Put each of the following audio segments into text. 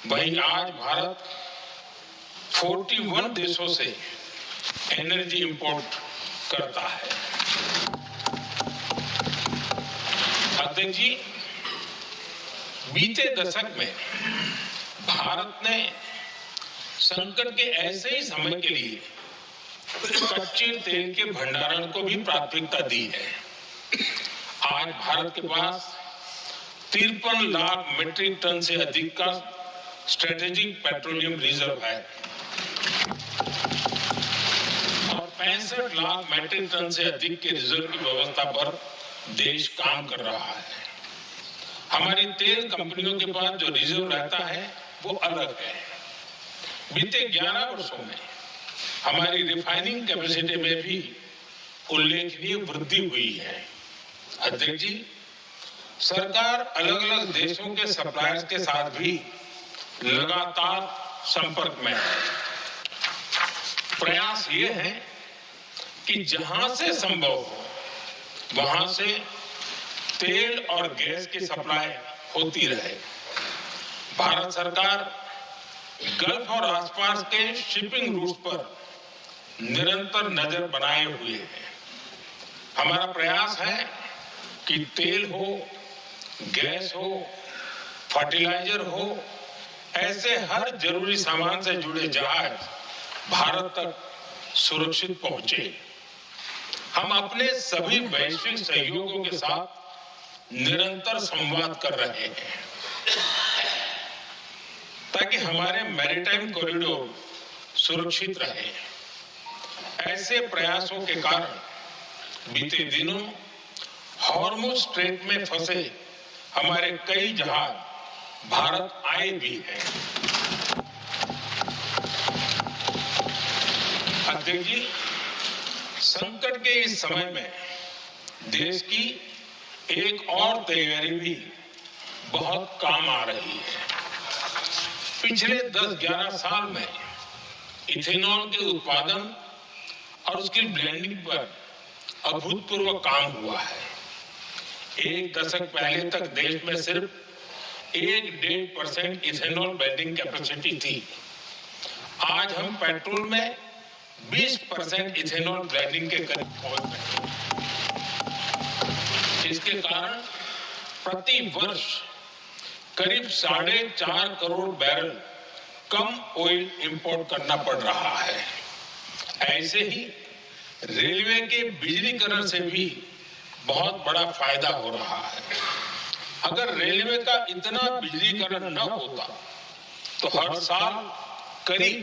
वहीं आज भारत 41 देशों से एनर्जी इंपोर्ट करता है। अध्यक्ष जी, बीते दशक में भारत ने संकट के ऐसे ही समय के लिए कच्चे तेल के भंडारण को भी प्राथमिकता दी है। आज भारत के पास 53 लाख मीट्रिक टन से अधिक का स्ट्रेटेजिक पेट्रोलियम रिजर्व है और 65 लाख मीट्रिक टन से अधिक के रिजर्व की व्यवस्था पर देश काम कर रहा है। हमारी तेल कंपनियों के पास जो रिजर्व रहता है वो अलग है। बीते 11 वर्षों में हमारी रिफाइनिंग कैपेसिटी में भी उल्लेखनीय वृद्धि हुई है। अध्यक्ष जी, सरकार अलग अलग देशों के सप्लायर्स के साथ भी लगातार संपर्क में है। प्रयास ये है कि जहां से संभव हो वहां से तेल और गैस की सप्लाई होती रहे। भारत सरकार गल्फ और आसपास के शिपिंग रूट पर निरंतर नजर बनाए हुए है। हमारा प्रयास है कि तेल हो, गैस हो, फर्टिलाइजर हो, ऐसे हर जरूरी सामान से जुड़े जहाज भारत तक सुरक्षित पहुंचे। हम अपने सभी वैश्विक सहयोगियों के साथ निरंतर संवाद कर रहे हैं ताकि हमारे मैरीटाइम कॉरिडोर सुरक्षित रहे। ऐसे प्रयासों के कारण बीते दिनों हॉर्मुज स्ट्रेट में फंसे हमारे कई जहाज भारत आए भी हैं। अध्यक्ष जी, संकट के इस समय में देश की एक और तैयारी भी बहुत काम आ रही है। पिछले 10-11 साल में इथेनॉल के उत्पादन और उसकी ब्लेंडिंग पर अभूतपूर्व काम हुआ है। एक दशक पहले तक देश में सिर्फ 1-1.5% इथेनॉल ब्लेंडिंग कैपेसिटी थी। आज हम पेट्रोल में 20% इथेनॉल ब्लेंडिंग के करीब पहुंच गए हैं। इसके कारण प्रति वर्ष करीब 4.5 करोड़ बैरल कम ऑयल इंपोर्ट करना पड़ रहा है। ऐसे ही रेलवे के बिजलीकरण से भी बहुत बड़ा फायदा हो रहा है। अगर रेलवे का इतना बिजलीकरण न होता तो हर साल करीब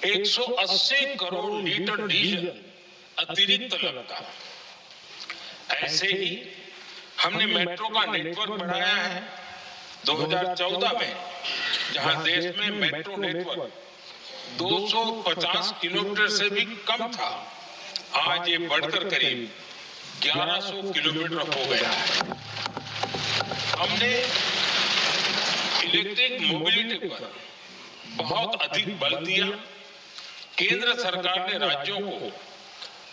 180 करोड़ लीटर डीजल अतिरिक्त लगता। ऐसे ही हमने मेट्रो का नेटवर्क बढ़ाया है। 2014 में जहां देश में मेट्रो नेटवर्क 250 किलोमीटर से भी कम था, आज ये बढ़कर करीब 1100 किलोमीटर हो गया है। हमने इलेक्ट्रिक मोबिलिटी पर बहुत अधिक बल दिया। केंद्र सरकार ने राज्यों को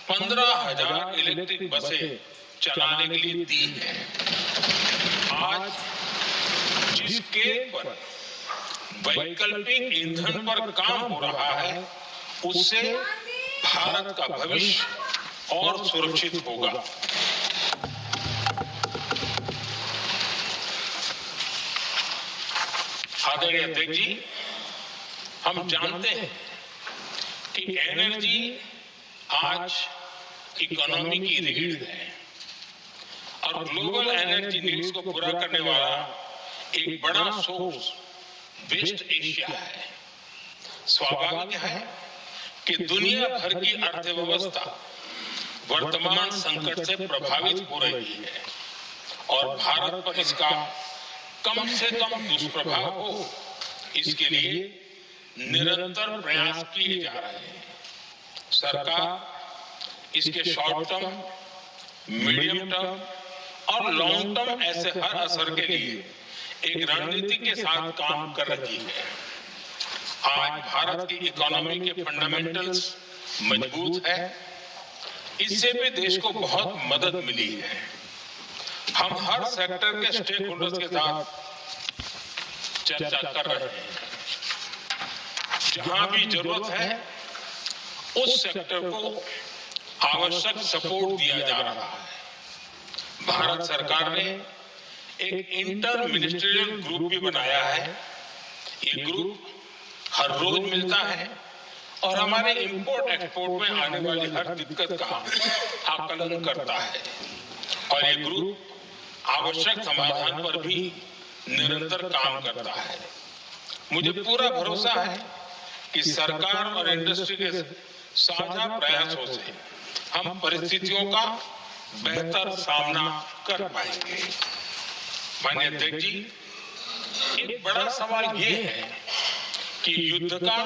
15,000 इलेक्ट्रिक बसें चलाने के लिए दी है। आज जिस स्केल पर वैकल्पिक ईंधन पर काम हो रहा है, उससे भारत का भविष्य और सुरक्षित होगा। आदरणीय अध्यक्ष जी, हम जानते हैं कि एनर्जी आज इकोनॉमी की रीढ़ है और ग्लोबल एनर्जी नीड्स को पूरा करने वाला एक बड़ा सोर्स वेस्ट एशिया है। स्वाभाविक है कि दुनिया भर की अर्थव्यवस्था वर्तमान संकट से प्रभावित हो रही है और भारत पर इसका कम से कम दुष्प्रभाव हो, इसके लिए निरंतर प्रयास किए जा रहे हैं। सरकार इसके शॉर्ट टर्म, मीडियम टर्म और लॉन्ग टर्म ऐसे हर असर के लिए एक रणनीति के साथ काम कर रही है। आज भारत की इकोनॉमी के फंडामेंटल्स मजबूत है। इससे भी देश को बहुत मदद मिली है। हम हर सेक्टर के स्टेक होल्डर्स के साथ चर्चा कर रहे हैं। जहां भी जरूरत है उस सेक्टर को आवश्यक सपोर्ट दिया जा रहा है। भारत सरकार ने एक इंटर मिनिस्ट्रियल ग्रुप भी बनाया है। ये ग्रुप हर रोज मिलता है और हमारे इंपोर्ट एक्सपोर्ट में आने वाली हर दिक्कत का आकलन करता है और ये ग्रुप आवश्यक समाधान पर भी निरंतर काम करता है। मुझे पूरा भरोसा है कि सरकार और इंडस्ट्री के साझा प्रयासों से हम परिस्थितियों का बेहतर सामना कर पाएंगे। माननीय अध्यक्ष जी, एक बड़ा सवाल ये है कि युद्ध का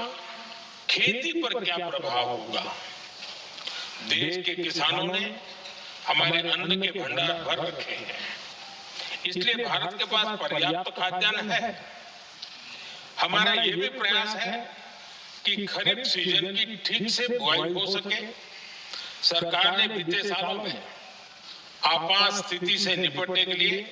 खेती पर क्या प्रभाव होगा। देश के किसानों ने हमारे अन्न के भंडार भर रखे हैं, इसलिए भारत के पास पर्याप्त खाद्यान्न है। हमारा ये भी प्रयास है कि खरीफ सीजन की ठीक से बुआई हो सके। सरकार ने बीते सालों में आपात स्थिति से निपटने के लिए